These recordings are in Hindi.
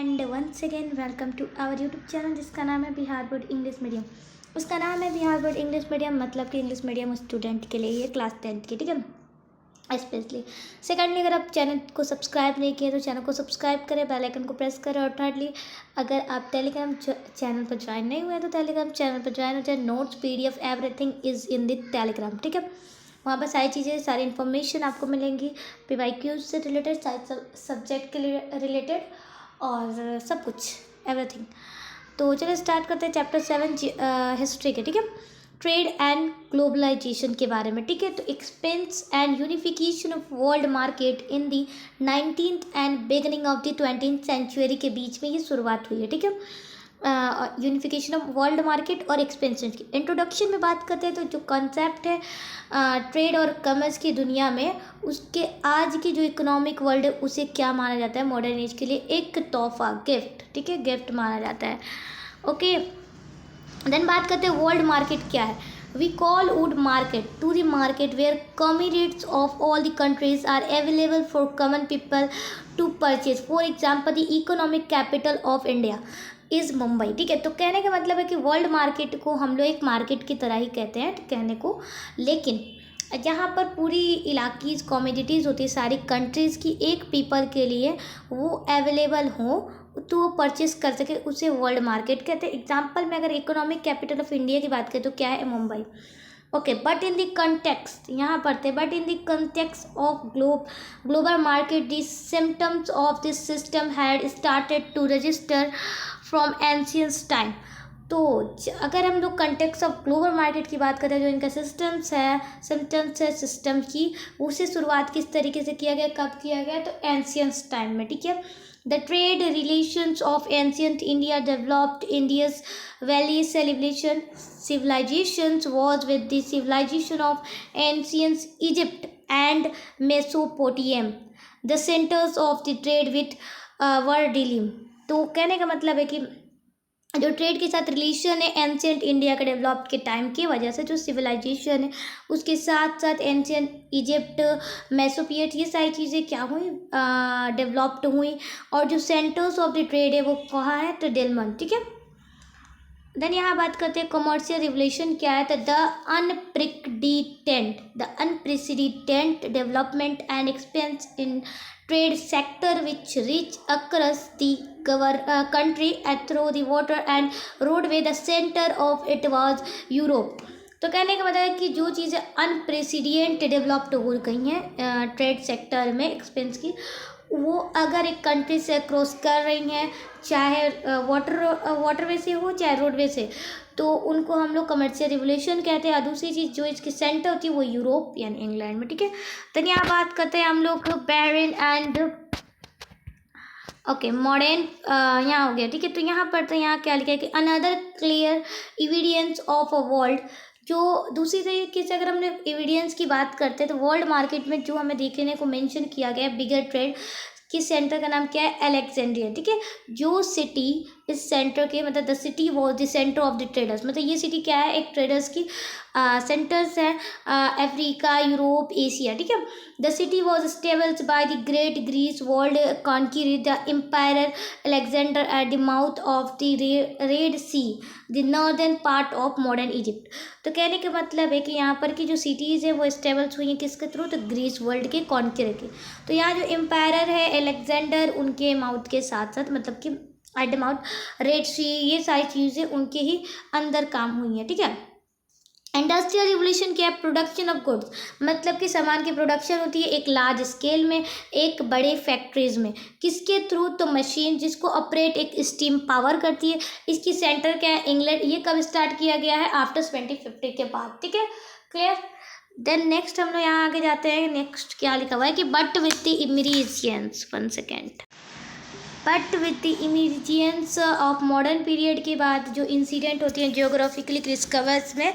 And once again welcome to our YouTube channel जिसका नाम है बिहार बोर्ड इंग्लिश मीडियम। उसका नाम है बिहार बोर्ड इंग्लिश मीडियम, मतलब कि इंग्लिश मीडियम स्टूडेंट के लिए ये क्लास 10th की, ठीक है। स्पेशली सेकेंडली, अगर आप चैनल को सब्सक्राइब नहीं किए तो चैनल को सब्सक्राइब करें, बेल आइकन को प्रेस करें। और थर्डली, अगर आप टेलीग्राम चैनल पर ज्वाइन नहीं हुए तो टेलीग्राम चैनल पर ज्वाइन हो जाए। Notes, PDF, everything is in the Telegram, ठीक है। वहाँ पर सारी चीज़ें, सारी इन्फॉर्मेशन आपको मिलेंगी, PYQ से रिलेटेड, सारे सब्जेक्ट के लिए रिलेटेड और सब कुछ, एवरीथिंग। तो चलिए स्टार्ट करते हैं चैप्टर 7 हिस्ट्री के, ठीक है। ट्रेड एंड ग्लोबलाइजेशन के बारे में, ठीक है। तो expense and unification of world market in the 19th and beginning of the 20th century के बीच में ये शुरुआत हुई है, ठीक है। यूनिफिकेशन ऑफ वर्ल्ड मार्केट और एक्सपेंशन की इंट्रोडक्शन में बात करते हैं तो जो कॉन्सेप्ट है ट्रेड और कॉमर्स की दुनिया में, उसके आज की जो इकोनॉमिक वर्ल्ड है उसे क्या माना जाता है मॉडर्न एज के लिए? एक तोहफा, गिफ्ट, ठीक है, गिफ्ट माना जाता है। ओके, देन बात करते हैं वर्ल्ड मार्केट क्या है। We call world market to the market where commodities of all the countries are available for common people to purchase. For example, the economic capital of India is Mumbai, ठीक है। तो कहने का मतलब है कि वर्ल्ड मार्केट को हम लोग एक मार्केट की तरह ही कहते हैं कहने को, लेकिन जहाँ पर पूरी इलाकीज़ कॉमोडिटीज़ होती है सारी कंट्रीज़ की, एक पीपल के लिए वो अवेलेबल हो तो वो परचेस कर सके, उसे वर्ल्ड मार्केट कहते हैं। एग्जांपल में अगर इकोनॉमिक कैपिटल ऑफ इंडिया की बात करें तो क्या है? Mumbai. Okay, but in the context, यहाँ पढ़ते हैं, but in the context of global market the symptoms of this system had started to register from ancient time. तो अगर हम लोग कंटेक्स्ट ऑफ ग्लोबल मार्केट की बात करें, जो इनका सिस्टम्स है सिस्टम की, उसे शुरुआत किस तरीके से किया गया, कब किया गया? तो एंशियंट टाइम में, ठीक है। The trade relations of ancient India developed India's valley civilizations was with the civilization of ancient Egypt and Mesopotamia, the centers of the trade with were dealing। तो कहने का मतलब है कि जो ट्रेड के साथ रिलेशन है एंशियंट इंडिया के डेवलप के टाइम की वजह से, जो सिविलाइजेशन है उसके साथ साथ एंशियंट इजिप्ट, मेसोपोटामिया, ये सारी चीज़ें क्या हुई? डेवलप्ड हुई। और जो सेंटर्स ऑफ द ट्रेड है वो कहाँ है? तो डेलमन, ठीक है। देन यहाँ बात करते हैं कमर्शियल रिवोल्यूशन क्या है। तो the unprecedented development and expense in trade sector which rich across the country through the water and roadway, the center of it was Europe. तो कहने का मतलब है कि जो चीज़ें अनप्रेसिडेंट डेवलप्ड हो गई हैं ट्रेड सेक्टर में एक्सपेंस की, वो अगर एक कंट्री से क्रॉस कर रही हैं, चाहे वाटरवे से हो चाहे रोडवे से, तो उनको हम लोग कमर्शियल रिवोल्यूशन कहते हैं। और दूसरी चीज़ जो इसकी सेंटर होती है वो यूरोप यानी इंग्लैंड में, ठीक है। तो यहाँ बात करते हैं हम लोग बैरन एंड ओके मॉडर्न, यहाँ हो गया, ठीक है। तो यहाँ पढ़ते हैं, यहाँ क्या लिखा है कि another clear evidence of a world. जो दूसरी तरीके से अगर हमने एविडेंस की बात करते हैं तो वर्ल्ड मार्केट में जो हमें देखने को मेंशन किया गया है, बिगर ट्रेड किस सेंटर का नाम क्या है? अलेक्जेंड्रिया, ठीक है। जो सिटी इस सेंटर के, मतलब the city was the centre of the traders, मतलब ये सिटी क्या है? एक ट्रेडर्स की सेंटर्स है, अफ्रीका, यूरोप, एशिया, ठीक है। The city was established by the great Greece world conqueror the emperor Alexander at the mouth of the Red Sea, the northern part of modern Egypt. तो कहने का मतलब है कि यहाँ पर की जो सिटीज़ है वो स्टेबल्स हुई हैं किसके थ्रू? तो ग्रीस वर्ल्ड के कॉन्क्रीट के। तो यहाँ जो एम्पायर है अलेक्जेंडर, उनके माउथ के साथ साथ, मतलब कि एट द माउथ रेड सी, ये सारी चीज़ें उनके ही अंदर काम हुई हैं, ठीक है। इंडस्ट्रियल रिवोल्यूशन क्या है? प्रोडक्शन ऑफ गुड्स, मतलब कि सामान की प्रोडक्शन होती है एक लार्ज स्केल में, एक बड़े फैक्ट्रीज में, किसके थ्रू? तो मशीन जिसको ऑपरेट एक स्टीम पावर करती है। इसकी सेंटर क्या है? इंग्लैंड। ये कब स्टार्ट किया गया है? आफ्टर 2050 के बाद, ठीक है, क्लियर। देन नेक्स्ट हम लोग यहाँ आगे जाते हैं। नेक्स्ट क्या लिखा हुआ है कि but with the emergence, one second, but with the emergence of modern period के बाद जो इंसिडेंट होती हैं जियोग्राफिकली डिस्कवर्स में,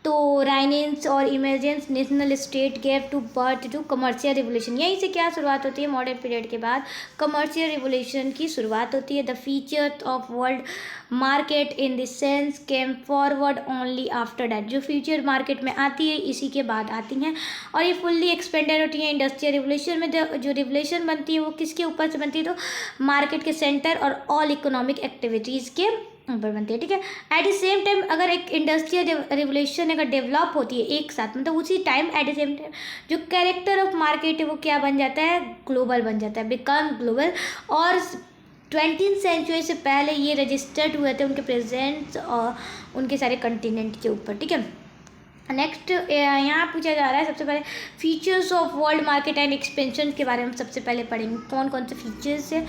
तो राइनेंस और emergence national state gave to birth to commercial revolution. यहीं से क्या शुरुआत होती है, मॉडर्न पीरियड के बाद कमर्शियल रिवोल्यूशन की शुरुआत होती है। The feature of world market in this sense came forward only after that. जो फ्यूचर मार्केट में आती है इसी के बाद आती हैं, और ये फुल्ली एक्सपेंडेड होती है इंडस्ट्रियल रिवोल्यूशन में। जो रिवोल्यूशन बनती है वो किसके ऊपर से बनती है, तो मार्केट के सेंटर और ऑल इकोनॉमिक एक्टिविटीज़ के ऊपर बनती है, ठीक है। एट द सेम टाइम अगर एक इंडस्ट्रियल रिवोल्यूशन अगर डेवलप होती है एक साथ, मतलब उसी time at the same time जो कैरेक्टर ऑफ मार्केट है वो क्या बन जाता है, ग्लोबल बन जाता है, बिकम ग्लोबल। और 20th सेंचुरी से पहले ये रजिस्टर्ड हुए थे उनके प्रेजेंट्स और उनके सारे कंटिनेंट के ऊपर, ठीक है। नेक्स्ट यहाँ पूछा जा रहा है सबसे पहले features of world market and expansion के बारे में सबसे पहले पढ़ेंगे, कौन कौन से फीचर्स है।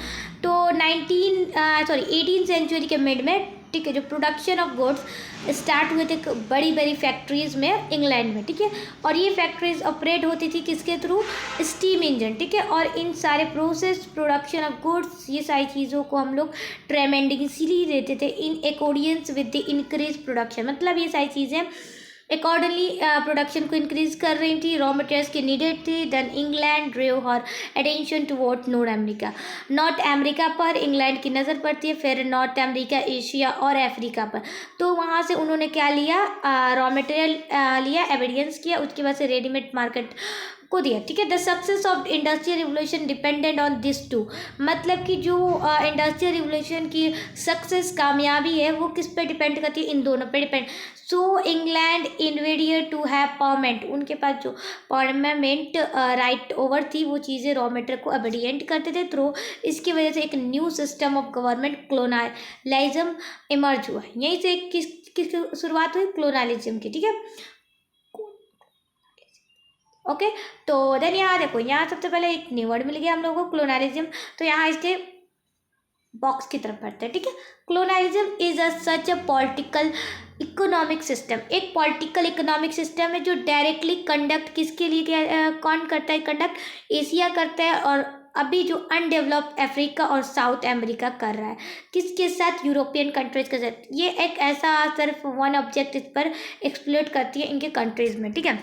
तो 18th सेंचुरी के मिड में, ठीक है, जो प्रोडक्शन ऑफ गुड्स स्टार्ट हुए थे बड़ी बड़ी फैक्ट्रीज़ में इंग्लैंड में, ठीक है। और ये फैक्ट्रीज ऑपरेट होती थी किसके थ्रू, स्टीम इंजन, ठीक है। और इन सारे प्रोसेस प्रोडक्शन ऑफ गुड्स, ये सारी चीज़ों को हम लोग ट्रेमेंडेंसली देते थे इन अकॉर्डियंस विद द इंक्रीज प्रोडक्शन। मतलब ये सारी चीज़ें अकॉर्डिंगली प्रोडक्शन को इंक्रीज कर रही थी, रॉ मटेरियल्स की नीडेड थी। Then England drew her attention toward North America. North America पर इंग्लैंड की नज़र पड़ती है, फिर नॉर्थ अमेरिका, एशिया और अफ्रीका पर। तो वहाँ से उन्होंने क्या लिया, रॉ मटेरियल लिया, एविडेंस किया, उसके बाद से रेडीमेड मार्केट को दिया, ठीक है। The success of industrial revolution dependent on this two. मतलब कि जो इंडस्ट्रियल रिवोल्यूशन की सक्सेस, कामयाबी है, वो किस पे डिपेंड करती है, इन दोनों पे डिपेंड। सो इंग्लैंड इन्वेडियर टू हैव पावरमेंट, उनके पास जो पावरमेंट राइट ओवर थी वो चीज़ें रॉ मटेरियल को अबेडियंट करते थे थ्रू। इसकी वजह से एक new system of government colonialism emerge हुआ। यहीं से किस शुरुआत हुई, क्लोनलिज्म की, ठीक है। ओके तो देन यहाँ देखो, यहाँ सबसे पहले एक न्यू वर्ड मिल गया हम लोगों को, क्लोनलिज्म। तो यहाँ इसके बॉक्स की तरफ बढ़ते हैं, ठीक है। Colonialism is such a political economic system, एक पॉलिटिकल इकोनॉमिक सिस्टम है जो डायरेक्टली कंडक्ट किसके लिए कौन करता है, कंडक्ट एशिया करता है, और अभी जो अनडेवलप्ड अफ्रीका और साउथ अमेरिका कर रहा है, किसके साथ, यूरोपियन कंट्रीज के साथ। ये एक ऐसा सिर्फ वन ऑब्जेक्ट इस पर एक्सप्लोर करती है इनके कंट्रीज में, ठीक है।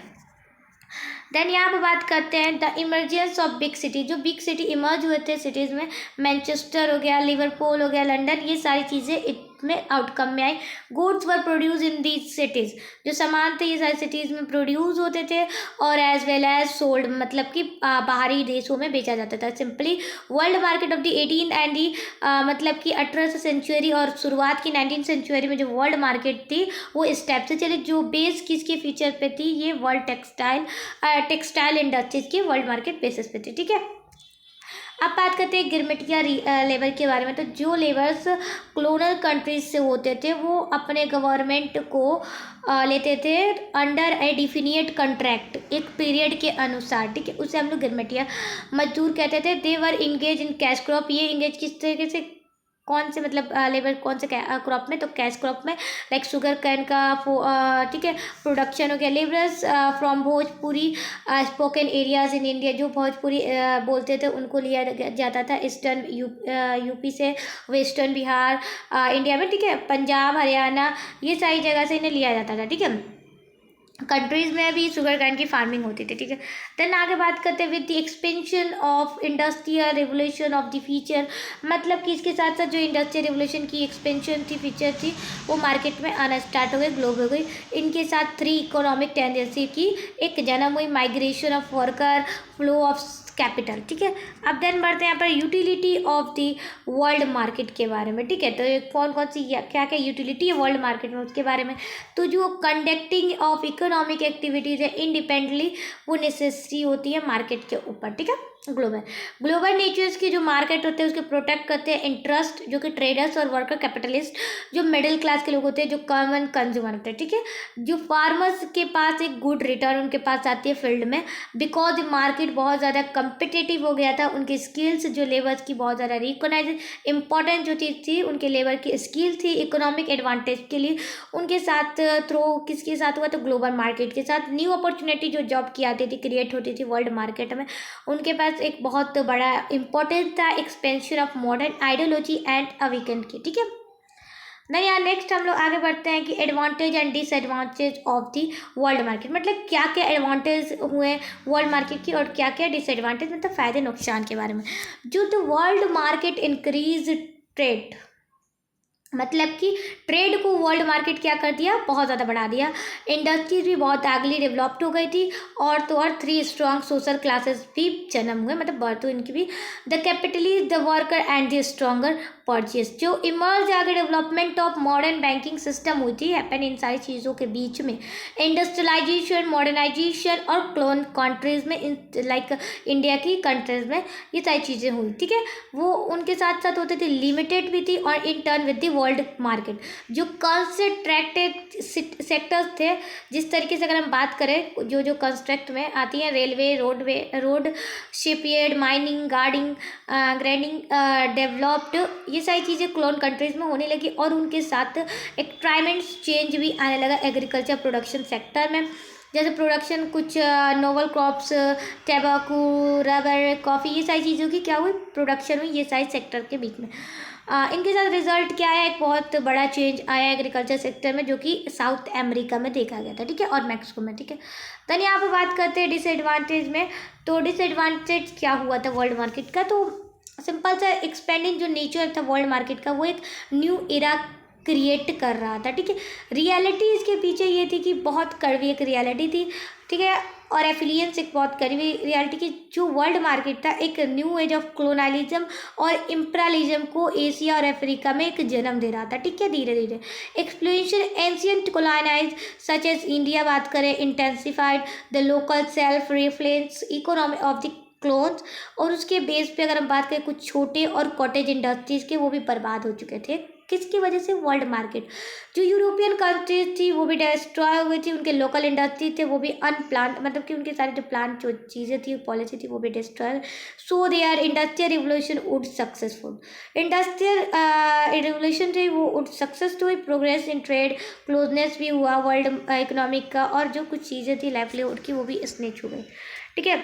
देन यहाँ पर बात करते हैं the emergence of big city. जो बिग सिटी इमर्ज हुए थे सिटीज़ में, मैनचेस्टर हो गया, लिवरपूल हो गया, लंदन, ये सारी चीज़ें इसमें आउटकम में आई। Goods were produce in these cities, जो सामान थे ये सारी सिटीज़ में प्रोड्यूस होते थे, और एज वेल एज सोल्ड, मतलब कि बाहरी देशों में बेचा जाता था। Simply world market of the 18 and the मतलब कि 18th सेंचुरी और शुरुआत की 19th सेंचुरी में जो वर्ल्ड मार्केट थी वो इस टाइप से चली। जो बेस किसके फीचर पे थी, ये वर्ल्ड टेक्सटाइल इंडस्ट्रीज की वर्ल्ड मार्केट बेसिस पे थी, ठीक है। अब बात करते हैं गिरमिटिया लेबर के बारे में। तो जो लेबर्स क्लोनल कंट्रीज से होते थे वो अपने गवर्नमेंट को लेते थे अंडर ए डिफिनिट कॉन्ट्रैक्ट, एक पीरियड के अनुसार, ठीक है। उसे हम लोग गिरमिटिया मजदूर कहते थे। दे वर इंगेज इन कैश क्रॉप, ये इंगेज किस तरीके से, कौन से, मतलब लेबर कौन से क्रॉप में, तो कैश क्रॉप में, लाइक शुगर कैन का, ठीक है, प्रोडक्शन हो गया। Labourers from Bhojpuri spoken areas in India, जो भोजपुरी बोलते थे उनको लिया जाता था ईस्टर्न यूपी से, वेस्टर्न बिहार इंडिया में, ठीक है, पंजाब, हरियाणा, ये सारी जगह से इन्हें लिया जाता था, ठीक है। कंट्रीज़ में भी शुगर कैन की फार्मिंग होती थी, ठीक है। देन आगे बात करते हैं with the expansion of industrial revolution of the feature, मतलब कि इसके साथ साथ जो इंडस्ट्रियल रिवोल्यूशन की एक्सपेंशन थी, फीचर थी, वो मार्केट में आना स्टार्ट हो गए, ग्लोब हो गई। इनके साथ 3 इकोनॉमिक टेंडेंसी की एक जन्म हुई, migration of worker, flow of capital, ठीक है। अब देन बढ़ते हैं यहाँ पर utility of the world market के बारे में, ठीक है। तो कौन कौन सी क्या क्या यूटिलिटी है वर्ल्ड मार्केट में उसके बारे में। तो जो कंडक्टिंग ऑफ इकोनॉमिक एक्टिविटीज़ है इंडिपेंडेंटली, वो नेसेसरी होती है मार्केट के ऊपर, ठीक है। ग्लोबल नेचर्स की जो मार्केट होते हैं उसके प्रोटेक्ट करते हैं इंटरेस्ट, जो कि ट्रेडर्स और वर्कर कैपिटलिस्ट, जो मिडिल क्लास के लोग होते हैं, जो कॉमन कंज्यूमर होते हैं, ठीक है। जो फार्मर्स के पास एक गुड रिटर्न उनके पास आती है फील्ड में, बिकॉज मार्केट बहुत ज़्यादा कम्पिटिटिव हो गया था। उनकी स्किल्स, जो लेबर्स की बहुत ज़्यादा रिकॉग्नाइज, इंपॉर्टेंट जो चीज़ थी उनके लेबर की स्किल थी इकोनॉमिक एडवांटेज के लिए, उनके साथ थ्रो किसके साथ हुआ, तो ग्लोबल मार्केट के साथ। न्यू अपॉर्चुनिटी जो जॉब की आती थी, क्रिएट होती थी वर्ल्ड मार्केट में, उनके पास एक बहुत बड़ा इंपॉर्टेंस था expansion of modern ideology and a weekend की, ठीक है। नहीं यार, नेक्स्ट हम लोग आगे बढ़ते हैं कि advantage and disadvantage of the world market, मतलब क्या क्या एडवांटेज हुए वर्ल्ड मार्केट की और क्या क्या डिसएडवांटेज, मतलब फ़ायदे नुकसान के बारे में। जो the world market increase trade, मतलब कि ट्रेड को वर्ल्ड मार्केट क्या कर दिया, बहुत ज़्यादा बढ़ा दिया। इंडस्ट्रीज भी बहुत आगली डेवलप्ड हो गई थी, और तो और 3 स्ट्रॉन्ग सोशल क्लासेस भी जन्म हुए, मतलब बढ़ तो इनकी भी। The capitalist, the worker and the stronger purchase, जो इमर्ज आगे development of modern banking system हुई थी, हैपन इन सारी चीज़ों के बीच में। इंडस्ट्रियलाइजेशन, मॉडर्नाइजेशन और क्लोन कंट्रीज़ में, लाइक इंडिया की कंट्रीज़ में ये सारी चीज़ें हुई, ठीक है। वो उनके साथ साथ होते थे, लिमिटेड भी थी, और in turn with the world market. जो कंस्ट्रक्टेड सेक्टर्स थे, जिस तरीके से अगर हम बात करें जो जो कंस्ट्रक्ट में आती हैं, railway, road, shipyard, mining, guarding, grinding, developed, ये सारी चीज़ें क्लोन कंट्रीज़ में होने लगी। और उनके साथ एक ट्राइमेंट्स चेंज भी आने लगा एग्रीकल्चर प्रोडक्शन सेक्टर में, जैसे प्रोडक्शन कुछ नोवल क्रॉप्स, टैबाकू, रबर, कॉफ़ी, ये सारी चीज़ों की क्या हुई, प्रोडक्शन हुई, ये सारी सेक्टर के बीच में। इनके साथ रिजल्ट क्या है, एक बहुत बड़ा चेंज आया एग्रीकल्चर सेक्टर में, जो कि साउथ अमेरिका में देखा गया था, ठीक है, और मैक्सिको में, ठीक है। देन यहाँ पर बात करते हैं डिसएडवांटेज में। तो डिसएडवांटेज क्या हुआ था वर्ल्ड मार्केट का, तो सिंपल सा एक्सपेंडिंग जो नेचर था वर्ल्ड मार्केट का, वो एक न्यू इरा क्रिएट कर रहा था, ठीक है। रियलिटी इसके पीछे ये थी कि बहुत कड़वी एक रियलिटी थी, ठीक है, और एफिलियंस एक बहुत कड़वी रियलिटी की। जो वर्ल्ड मार्केट था एक न्यू एज ऑफ क्लोनलिज्म और इम्परलिज्म को एशिया और अफ्रीका में एक जन्म दे रहा था, ठीक है, धीरे धीरे। Exploration ancient colonize such as India बात करें, intensified the local self reliance economy of the colonies, और उसके बेस पे अगर हम बात करें कुछ छोटे और कॉटेज इंडस्ट्रीज के, वो भी बर्बाद हो चुके थे, किसकी वजह से, वर्ल्ड मार्केट। जो यूरोपियन कंट्रीज थी वो भी डिस्ट्रॉय हो गई थी, उनके लोकल इंडस्ट्री थे वो भी अनप्लान, मतलब कि उनके सारी जो प्लान जो चीज़ें थी, पॉलिसी थी, वो भी destroy. So there industrial revolution would successful, industrial revolution थी वो वुड सक्सेस हुई, प्रोग्रेस इन ट्रेड, क्लोजनेस भी हुआ वर्ल्ड इकोनॉमिक का, और जो कुछ चीज़ें थी लाइवलीहुड की वो भी स्नेच हो गई, ठीक है।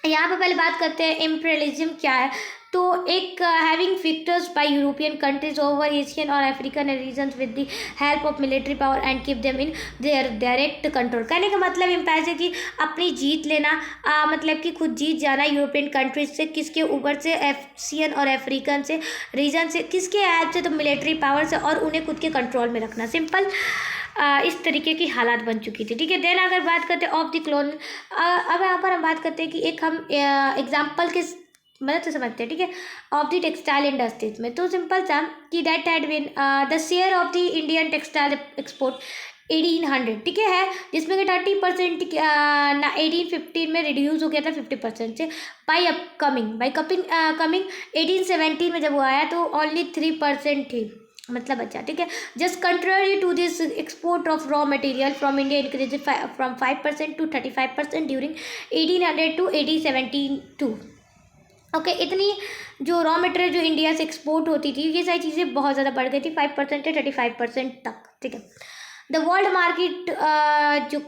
यहाँ पे पहले बात करते हैं इम्पीरियलिज्म क्या है। तो एक having victors by European countries over Asian और African regions with the help of military power and keep them in their direct control. कहने का मतलब इम्पैच है कि अपनी जीत लेना, मतलब कि खुद जीत जाना यूरोपियन कंट्रीज से, किसके ऊपर से, एशियन और अफ्रीकन से रीजन से, किसके हेल्प से, तो मिलिट्री पावर से, और उन्हें खुद के कंट्रोल में रखना, सिंपल इस तरीके की हालात बन चुकी थी, ठीक है। देन अगर बात करते हैं ऑफ द क्लोन, अब यहाँ पर हम बात करते हैं कि एक हम एग्जाम्पल के मदद से समझते हैं, ठीक है, ऑफ द टेक्सटाइल इंडस्ट्रीज में। तो सिंपल सा कि that had been the share of the Indian textile export 1800, ठीक है, जिसमें कि 30% 1815 में रिड्यूस हो गया था 50% से, बाई कमिंग 1817 में जब वो आया तो ओनली 3% थी, मतलब अच्छा, ठीक है। Just contrary to this export of raw material from India increase from 5% to 35% during 1800 to 1872। Okay, इतनी जो रॉ मटेरियल जो इंडिया से एक्सपोर्ट होती थी, ये सारी चीज़ें बहुत ज़्यादा बढ़ गई थी, 5% से 35% तक, ठीक है। द वर्ल्ड मार्केट जो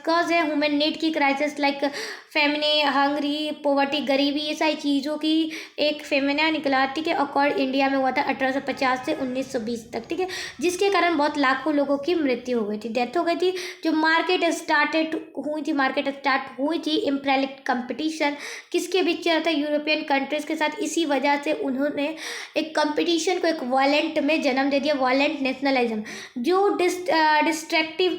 कज है ह्यूमन नीड की क्राइसिस, लाइक फेमिने, हंगरी, पोवर्टी, गरीबी, ये सारी चीज़ों की एक फेमिना निकला, ठीक है, अकॉर्ड इंडिया में हुआ था 1850 से 1920 तक, ठीक है, जिसके कारण बहुत लाखों लोगों की मृत्यु हो गई थी, डेथ हो गई थी। जो मार्केट स्टार्ट हुई थी इम्पेरियल कंपटीशन किसके बीच चल रहा था, यूरोपियन कंट्रीज़ के साथ। इसी वजह से उन्होंने एक कंपटीशन को एक वायलेंट में जन्म दे दिया, वायलेंट नेशनलिज्म, जो डिस्ट्रक्टिव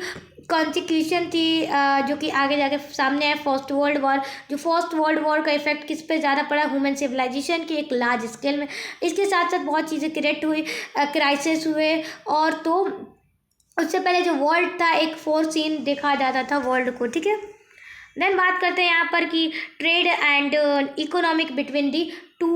कॉन्सिक्यूशन थी, जो कि आगे जाके सामने है फर्स्ट वर्ल्ड वॉर। जो फर्स्ट वर्ल्ड वॉर का इफेक्ट किस पे ज़्यादा पड़ा, ह्यूमन सिविलाइजेशन की एक लार्ज स्केल में। इसके साथ साथ बहुत चीज़ें क्रिएट हुई, क्राइसिस हुए, और तो उससे पहले जो वर्ल्ड था एक फोर सीन देखा जाता था वर्ल्ड को, ठीक है। देन बात करते हैं यहाँ पर कि trade and economic between the two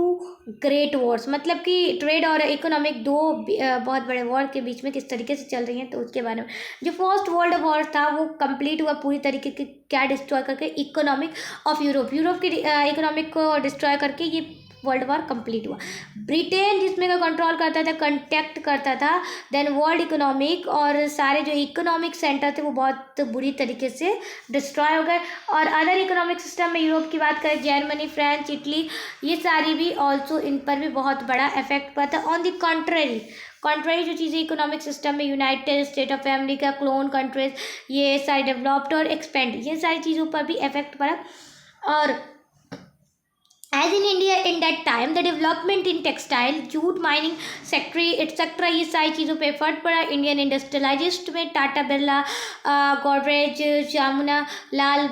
great wars, मतलब कि ट्रेड और इकोनॉमिक दो बहुत बड़े वॉर के बीच में किस तरीके से चल रही हैं, तो उसके बारे में। जो फर्स्ट वर्ल्ड वॉर था वो कंप्लीट हुआ पूरी तरीके के क्या डिस्ट्रॉय करके, इकोनॉमिक ऑफ यूरोप की इकोनॉमिक को डिस्ट्रॉय करके ये वर्ल्ड वॉर कंप्लीट हुआ। ब्रिटेन जिसमें का कंट्रोल करता था, कंटेक्ट करता था, देन वर्ल्ड इकोनॉमिक और सारे जो इकोनॉमिक सेंटर थे वो बहुत बुरी तरीके से डिस्ट्रॉय हो गए। और अदर इकोनॉमिक सिस्टम में यूरोप की बात करें, जर्मनी, फ्रांस, इटली, ये सारी भी ऑल्सो इन पर भी बहुत बड़ा इफेक्ट पड़ा था। ऑन द कॉन्ट्ररी जो चीज़ें इकोनॉमिक सिस्टम में United state of America, clone countries, ये सारी डेवलप्ड और एक्सपेंड, ये सारी चीज़ों पर भी इफेक्ट पड़ा। और as in India in that time the development in textile, jute mining sector etcetera, ये सारी चीज़ों पे एफर्ट पड़ा। इंडियन इंडस्ट्रियलाइजिस्ट में टाटा बिरला, गोदरेज, जामुना लाल,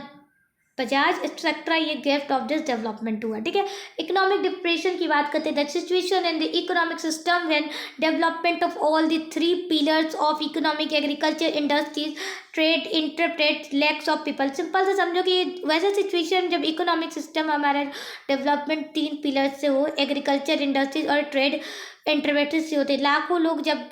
बजाज एक्सेट्रा, ये गिफ्ट ऑफ दिस डेवलपमेंट हुआ। ठीक है, इकोनॉमिक डिप्रेशन की बात करते हैं, that situation in the economic system when development of all the three pillars of economic, agriculture, industries, trade, interpret, lacks of people. Simple से समझो कि वैसा सिचुएशन जब इकोनॉमिक सिस्टम हमारा डेवलपमेंट तीन पिलर से हो, एग्रीकल्चर, इंडस्ट्रीज और ट्रेड इंटरप्रेट से होते, लाखों लोग जब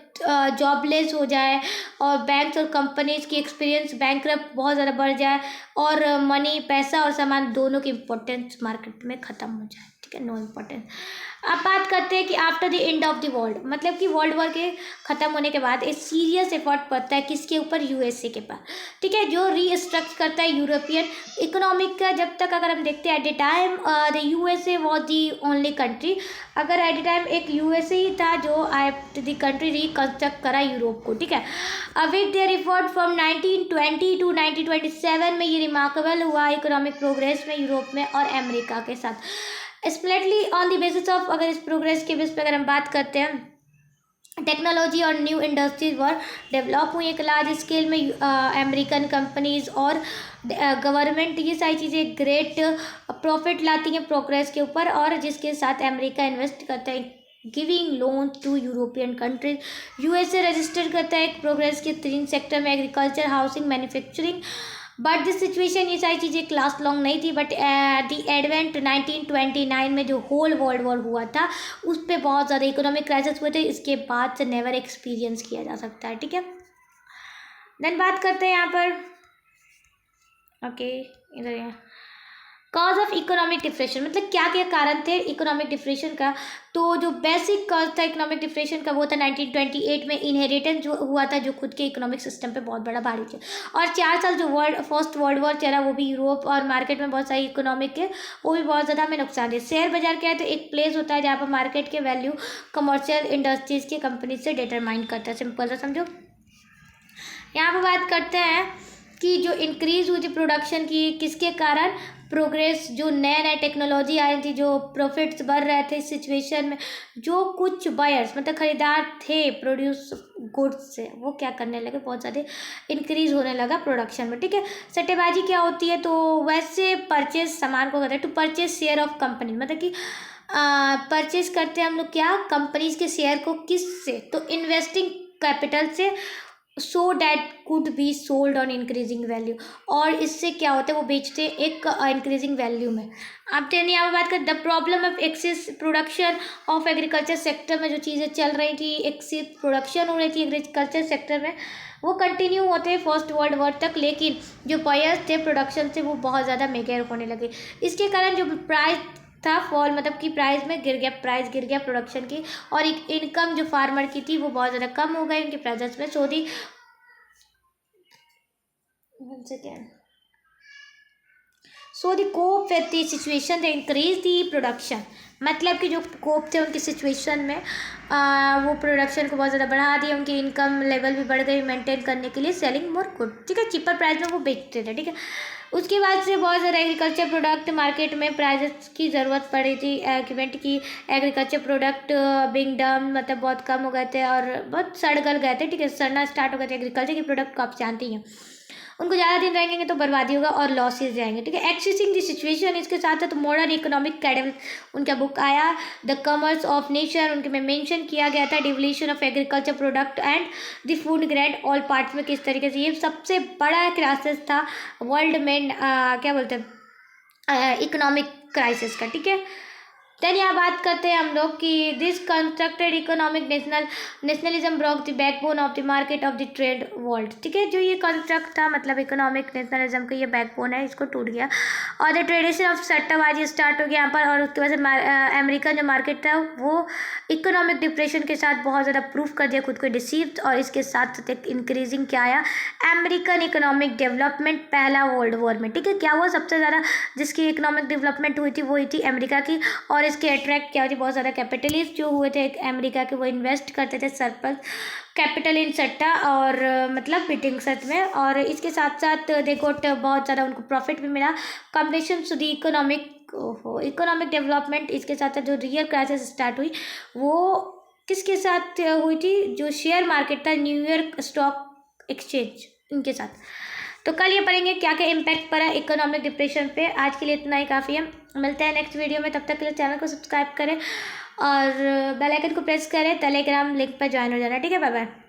जॉबलेस हो जाए और बैंक्स और कंपनीज की एक्सपीरियंस बैंकरप्ट बहुत ज़्यादा बढ़ जाए और मनी, पैसा और सामान दोनों की इम्पोर्टेंस मार्केट में ख़त्म हो जाए। ठीक है, नो इम्पोर्टेंस। अब बात करते हैं कि after the end of the world, मतलब कि वर्ल्ड वॉर के ख़त्म होने के बाद एक सीरियस एफर्ट पड़ता है किसके ऊपर, यूएसए के पास। ठीक है, जो रीस्ट्रक्चर करता है यूरोपियन इकोनॉमिक का। जब तक अगर हम देखते हैं at the time the USA was the only country, अगर एट द टाइम एक यूएसए ही था जो द कंट्री रिकंस्ट्रक्ट करा यूरोप को। ठीक है, with their effort from 1920 to 1927 में ये रिमार्केबल हुआ इकोनॉमिक प्रोग्रेस में यूरोप में और अमेरिका के साथ। स्प्लिटली ऑन द बेसिस ऑफ, अगर इस प्रोग्रेस के बेस पे अगर हम बात करते हैं, टेक्नोलॉजी और न्यू इंडस्ट्रीज वर डेवलप हुई एक लार्ज स्केल में। अमेरिकन कंपनीज और गवर्नमेंट, ये सारी चीज़ें ग्रेट प्रॉफिट लाती हैं प्रोग्रेस के ऊपर, और जिसके साथ अमेरिका इन्वेस्ट करता है giving loan to European countries. USA register करता है प्रोग्रेस के तीन सेक्टर में, agriculture, housing, manufacturing. But this situation, ये सारी चीज़ें क्लास लॉन्ग नहीं थी। बट दी एडवेंट 1929 में जो होल वर्ल्ड वॉर हुआ था उस पर बहुत ज़्यादा इकोनॉमिक क्राइसिस हुए थे, इसके बाद से नेवर एक्सपीरियंस किया जा सकता है। ठीक है, देन बात करते हैं यहाँ पर, ओके इधर कॉज ऑफ इकोनॉमिक डिप्रेशन, मतलब क्या क्या कारण थे इकोनॉमिक डिप्रेशन का। तो जो बेसिक कॉज था इकोनॉमिक डिप्रेशन का वो था 1928 में इनहेरिटेंस जो हुआ था, जो खुद के इकोनॉमिक सिस्टम पे बहुत बड़ा भारी थे। और 4 साल जो फर्स्ट वर्ल्ड वॉर चला वो भी यूरोप और मार्केट में बहुत सारी इकोनॉमिक के वो भी बहुत ज़्यादा हमें नुकसान दिए। शेयर बाजार क्या है, तो एक प्लेस होता है जहाँ पर मार्केट के वैल्यू कमर्शियल इंडस्ट्रीज़ की कंपनी से डिटरमाइन करता है। सिंपल सा समझो। यहाँ पर बात करते हैं कि जो इंक्रीज हुई थी प्रोडक्शन की, किसके कारण, प्रोग्रेस, जो नए नए टेक्नोलॉजी आई थी, जो प्रॉफिट्स बढ़ रहे थे इस सिचुएशन में, जो कुछ बायर्स मतलब खरीदार थे प्रोड्यूस गुड्स से, वो क्या करने लगे, बहुत ज़्यादा इंक्रीज होने लगा प्रोडक्शन में। ठीक है, सट्टेबाजी क्या होती है, तो वैसे परचेज सामान को कहते हैं, to purchase share of company, मतलब कि परचेज करते हैं हम लोग क्या, कंपनीज के शेयर को, किससे, तो इन्वेस्टिंग कैपिटल से, so that could be sold on increasing value, और इससे क्या होता है वो बेचते हैं एक इंक्रीजिंग वैल्यू में। अब तो यहाँ पर बात करें the problem of excess production of agriculture sector में, जो चीज़ें चल रही थी, एक्सेस प्रोडक्शन हो रही थी एग्रीकल्चर सेक्टर में, वो कंटिन्यू होते हैं फर्स्ट वर्ल्ड वॉर तक, लेकिन जो बायर्स थे प्रोडक्शन से वो बहुत ज़्यादा महंगे होने लगे। इसके कारण जो प्राइस था फॉल, मतलब कि प्राइस में गिर गया, प्राइस गिर गया प्रोडक्शन की, और एक इनकम जो फार्मर की थी वो बहुत ज़्यादा कम हो गई उनके प्राइजेस में। So they so they cope with the situation they increase the production, मतलब कि जो कोप थे उनकी सिचुएशन में वो प्रोडक्शन को बहुत ज़्यादा बढ़ा दिया, उनकी इनकम लेवल भी बढ़ गई मेंटेन करने के लिए, सेलिंग मोर गुड। ठीक है, चीपर प्राइस में वो बेचते थे। ठीक है, उसके बाद से बहुत ज़्यादा एग्रीकल्चर प्रोडक्ट मार्केट में प्राइजेस की ज़रूरत पड़ी थी, इक्विपमेंट की, एग्रीकल्चर प्रोडक्ट बिंग डम मतलब बहुत कम हो गए थे और बहुत सड़ गल गए थे। ठीक है, सड़ना स्टार्ट हो गए थे एग्रीकल्चर के प्रोडक्ट को, आप जानती हैं उनको ज़्यादा दिन रहेंगे तो बर्बादी होगा और लॉसेज जाएंगे। ठीक है, एक्सेसिंग द सिचुएशन, इसके साथ साथ मॉडर्न इकोनॉमिक कैडल उनका बुक आया द कॉमर्स ऑफ नेचर, उनके में मेंशन किया गया था devolution of agriculture product and the food grade all parts में, किस तरीके से ये सबसे बड़ा क्राइसिस था वर्ल्ड में क्या बोलते हैं इकोनॉमिक क्राइसिस का। ठीक है, देन यहाँ बात करते हैं हम लोग कि this constructed economic nationalism broke the backbone of the market of the trade world. ठीक है, जो ये कंस्ट्रक्ट था मतलब इकोनॉमिक नेशनलिज्म का ये बैकबोन है, इसको टूट गया और द ट्रेडिशन ऑफ सट्टाबाजी स्टार्ट हो गया यहाँ पर। और उसकी वजह से अमेरिकन जो मार्केट था वो इकोनॉमिक डिप्रेशन के साथ बहुत ज़्यादा प्रूफ कर दिया खुद को डिसीव्ड। और इसके साथ साथ एक इंक्रीजिंग क्या आया, अमेरिकन इकोनॉमिक डेवलपमेंट पहला वर्ल्ड वॉर में। ठीक है, क्या हुआ, सबसे ज़्यादा जिसकी इकोनॉमिक डेवलपमेंट हुई थी वो हुई थी अमेरिका की। और इसके अट्रैक्ट क्या होती, बहुत ज़्यादा कैपिटलिस्ट जो हुए थे अमेरिका के, वो इन्वेस्ट करते थे सरप्लस कैपिटल इन सट्टा और मतलब बिटिंग सट में। और इसके साथ साथ दे गोट बहुत ज़्यादा उनको प्रॉफिट भी मिला। Competition to the economic development. इसके साथ साथ जो रियल क्राइसिस स्टार्ट हुई वो किसके साथ हुई थी, जो शेयर मार्केट था न्यूयॉर्क स्टॉक एक्सचेंज, इनके साथ। तो कल ये पढ़ेंगे क्या क्या इम्पैक्ट पड़ा इकोनॉमिक डिप्रेशन पे। आज के लिए इतना ही काफ़ी है, मिलते हैं नेक्स्ट वीडियो में। तब तक के लिए चैनल को सब्सक्राइब करें और बेल आइकन को प्रेस करें, टेलीग्राम लिंक पर ज्वाइन हो जाना। ठीक है, बाय बाय।